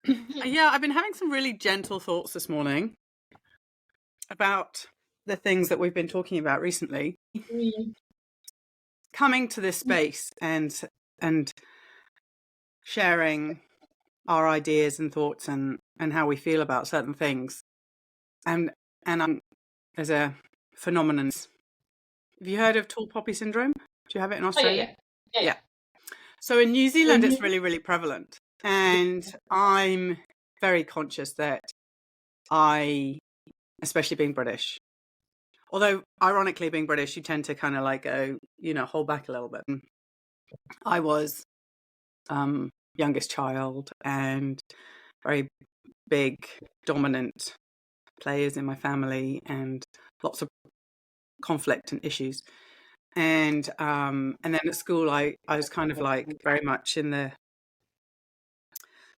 Yeah, I've been having some really gentle thoughts this morning about the things that we've been talking about recently. Coming to this space and sharing our ideas and thoughts and how we feel about certain things. And there's a phenomenon. Have you heard of tall poppy syndrome? Do you have it in Australia? Yeah. So in New Zealand, it's really, really prevalent. And I'm very conscious that especially being British, although ironically being British, you tend to kind of like go, hold back a little bit. I was youngest child and very big, dominant players in my family and lots of conflict and issues. And then at school, I was kind of like very much in the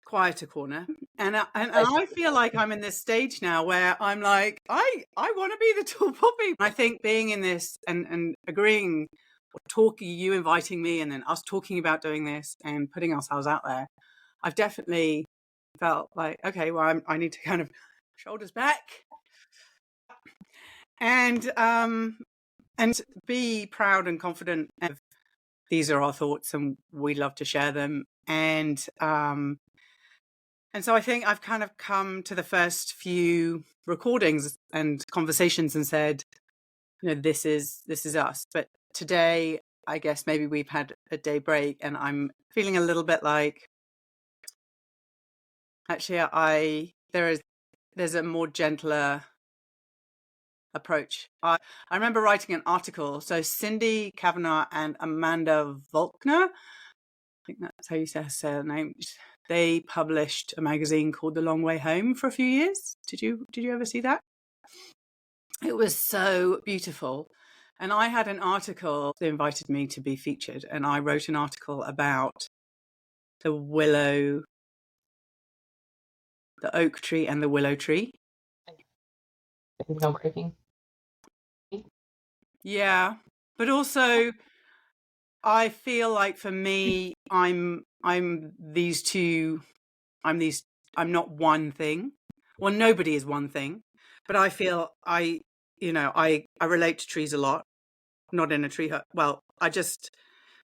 quieter corner, and I feel like I'm in this stage now where I'm like I want to be the tall poppy. I think being in this and agreeing or talking, you inviting me, and then us talking about doing this and putting ourselves out there, I've definitely felt like, okay, well, I need to kind of shoulders back and be proud and confident of these are our thoughts and we love to share them. And so I think I've kind of come to the first few recordings and conversations and said, this is us. But today, I guess maybe we've had a day break and I'm feeling a little bit like, actually, there's a more gentler approach. I remember writing an article. So Cindy Kavanagh and Amanda Volkner, I think that's how you say her name. They published a magazine called The Long Way Home for a few years. Did you ever see that? It was so beautiful. And I had an article, they invited me to be featured, and I wrote an article about the oak tree and the willow tree. Yeah. But also I feel like for me, I'm these two, I'm not one thing. Well, nobody is one thing, but I feel I relate to trees a lot, not in a tree hut. Well, I just,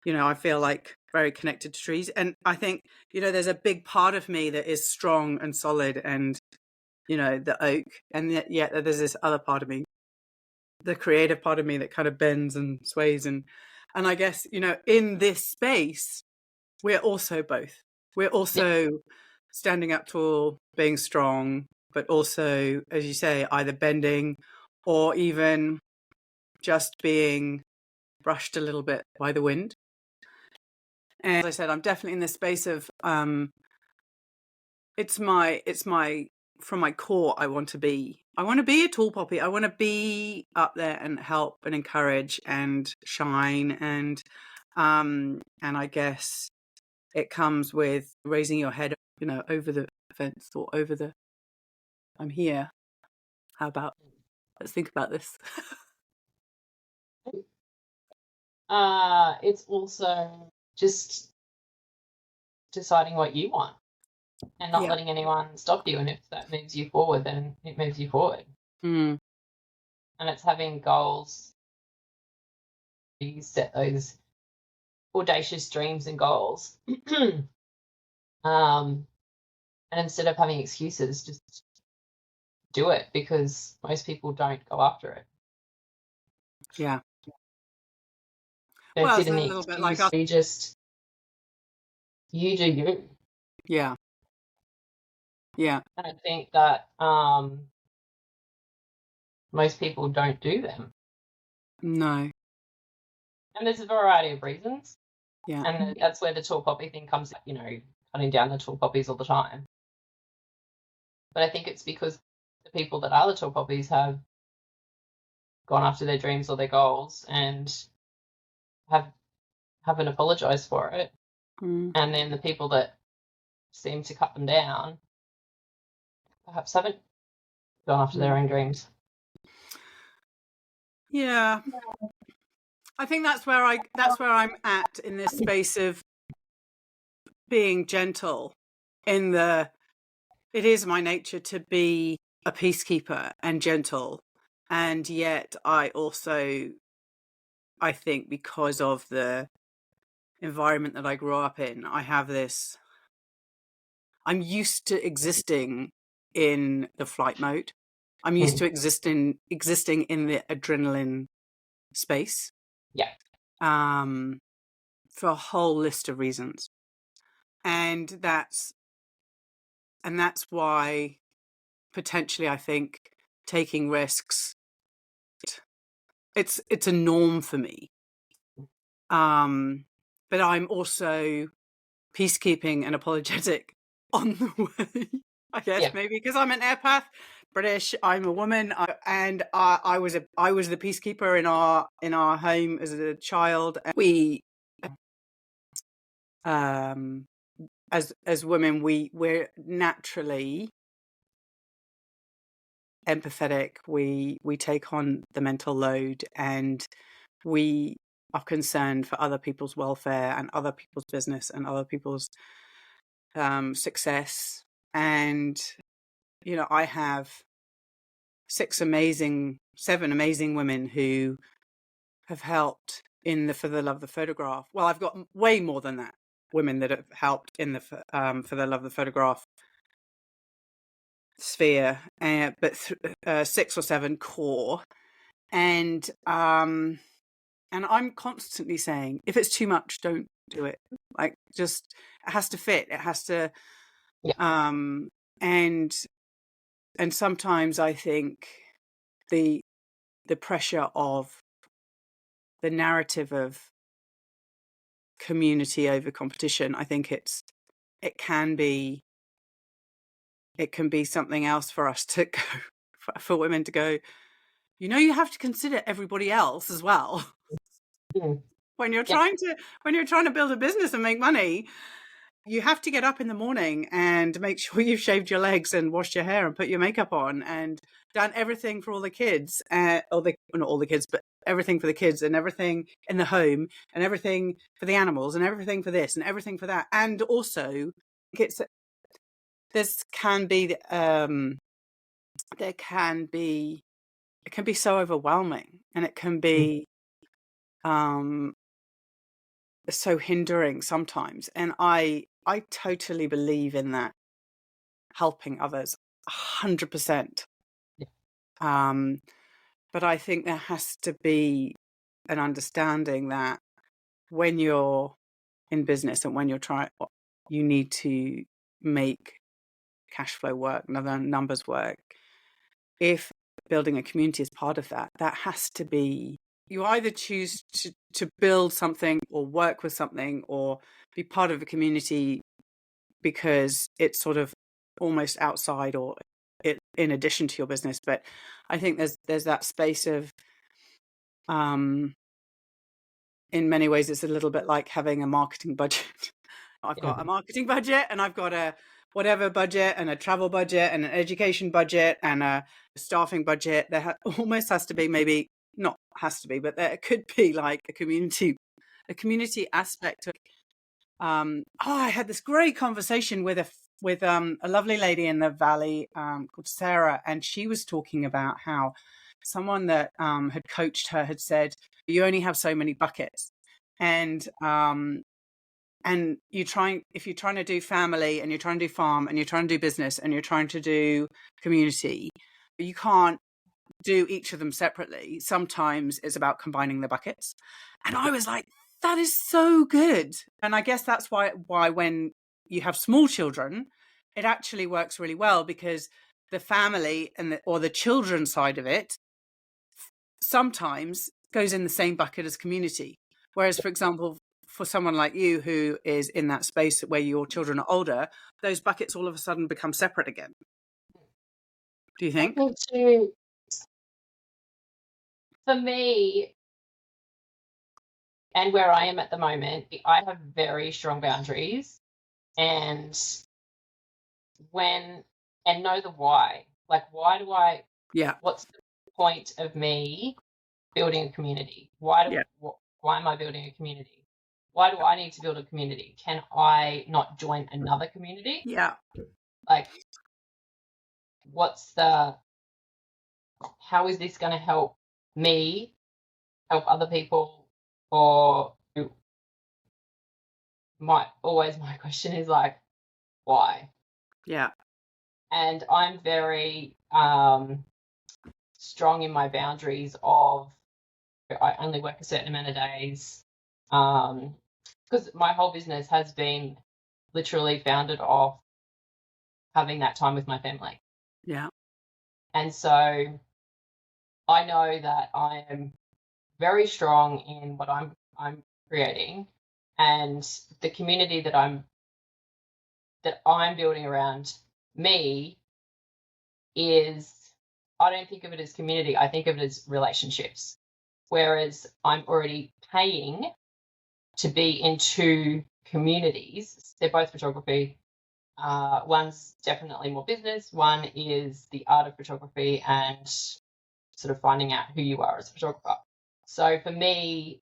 I feel like very connected to trees. And I think, there's a big part of me that is strong and solid and, the oak. And yet there's this other part of me, the creative part of me that kind of bends and sways. And I guess, in this space, we're also both. We're also standing up tall, being strong, but also, as you say, either bending or even just being brushed a little bit by the wind. And as I said, I'm definitely in this space of it's my from my core, I want to be a tall poppy. I want to be up there and help and encourage and shine. And I guess it comes with raising your head, over the fence or over the, I'm here. How about, let's think about this. It's also just deciding what you want and not letting anyone stop you. And if that moves you forward, then it moves you forward. And it's having goals. You set those audacious dreams and goals. And instead of having excuses, just do it, because most people don't go after it. Yeah. Don't sit in the excuse, like you do you. Yeah. Yeah. And I think that most people don't do them. No. And there's a variety of reasons. Yeah. And that's where the tall poppy thing comes, cutting down the tall poppies all the time. But I think it's because the people that are the tall poppies have gone after their dreams or their goals and haven't apologized for it. And then the people that seem to cut them down perhaps haven't gone after their own dreams. Yeah. I think that's where I'm at in this space of being gentle in the It is my nature to be a peacekeeper and gentle. And yet I think because of the environment that I grew up in, I'm used to existing in the flight mode. I'm used to existing in the adrenaline space. Yeah. For a whole list of reasons. And that's why potentially I think taking risks, it's a norm for me. But I'm also peacekeeping and apologetic on the way. I guess maybe because I'm an empath, British. I'm a woman, and I was the peacekeeper in our home as a child. And we, as women, we're naturally empathetic. We take on the mental load, and we are concerned for other people's welfare and other people's business and other people's success. And I have 7 amazing women who have helped in the For the Love of the Photograph. Well, I've got way more than that, women that have helped in the For the Love of the Photograph sphere, but 6 or 7 core. And I'm constantly saying, if it's too much, don't do it. Like, just, it has to fit. It has to, and sometimes I think the pressure of the narrative of community over competition, I think it can be something else for us to go, for women to go, you have to consider everybody else as well. When you're trying to build a business and make money, you have to get up in the morning and make sure you've shaved your legs and washed your hair and put your makeup on and done everything for all the kids, not all the kids, but everything for the kids and everything in the home and everything for the animals and everything for this and everything for that. And also, it can be so overwhelming, and it can be so hindering sometimes. And I totally believe in that, helping others 100%. But I think there has to be an understanding that when you're in business and when you need to make cash flow work, numbers work. If building a community is part of that, that has to be, you either choose to build something or work with something or be part of a community because it's sort of almost outside or in addition to your business. But I think there's that space of, in many ways, it's a little bit like having a marketing budget. I've got a marketing budget, and I've got a whatever budget, and a travel budget, and an education budget, and a staffing budget. There almost has to be, maybe not has to be, but there could be like a community aspect. I had this great conversation with a lovely lady in the Valley called Sarah, and she was talking about how someone that had coached her had said, you only have so many buckets. And if you're trying to do family, and you're trying to do farm, and you're trying to do business, and you're trying to do community, you can't do each of them separately. Sometimes it's about combining the buckets. And I was like, that is so good. And I guess that's why when you have small children, it actually works really well, because the family or the children side of it sometimes goes in the same bucket as community. Whereas, for example, for someone like you who is in that space where your children are older, those buckets all of a sudden become separate again. Do you think? For me, and where I am at the moment, I have very strong boundaries, and know the why. Like, why do I? Yeah. What's the point of me building a community? Why am I building a community? Why do I need to build a community? Can I not join another community? Yeah. Like, how is this going to help me help other people? Or my question is like, why? Yeah. And I'm very strong in my boundaries of I only work a certain amount of days, because my whole business has been literally founded off having that time with my family. Yeah. And so I know that I am very strong in what I'm creating, and the community that I'm building around me is, I don't think of it as community, I think of it as relationships. Whereas I'm already paying to be in two communities. They're both photography. One's definitely more business. One is the art of photography and sort of finding out who you are as a photographer. So for me,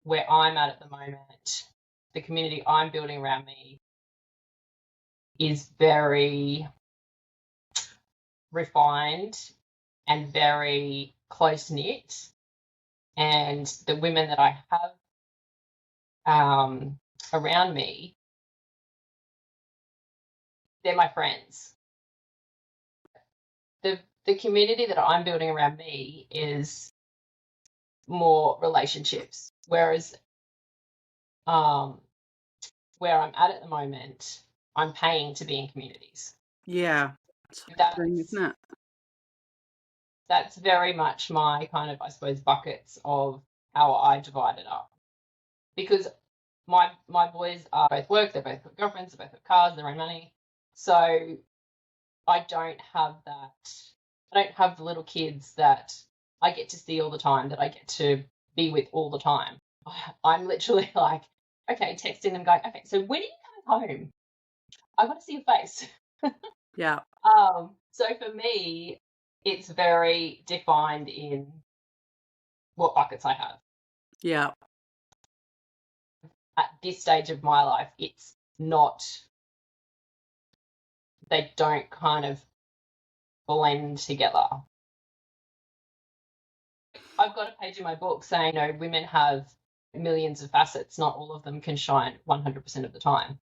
where I'm at the moment, the community I'm building around me is very refined and very close-knit. And the women that I have around me, they're my friends. The community that I'm building around me is more relationships, whereas where I'm at the moment, I'm paying to be in communities. Yeah. That's very much my kind of, I suppose, buckets of how I divide it up. Because my boys are both work, they're both got girlfriends, they both have cars, their own money. So I don't have the little kids that I get to see all the time, that I get to be with all the time. I'm literally like, okay, texting them going, okay, so when are you coming home? I want to see your face. Yeah. So for me, it's very defined in what buckets I have. Yeah. At this stage of my life, it's not, they don't kind of blend together. I've got a page in my book saying, women have millions of facets, not all of them can shine 100% of the time.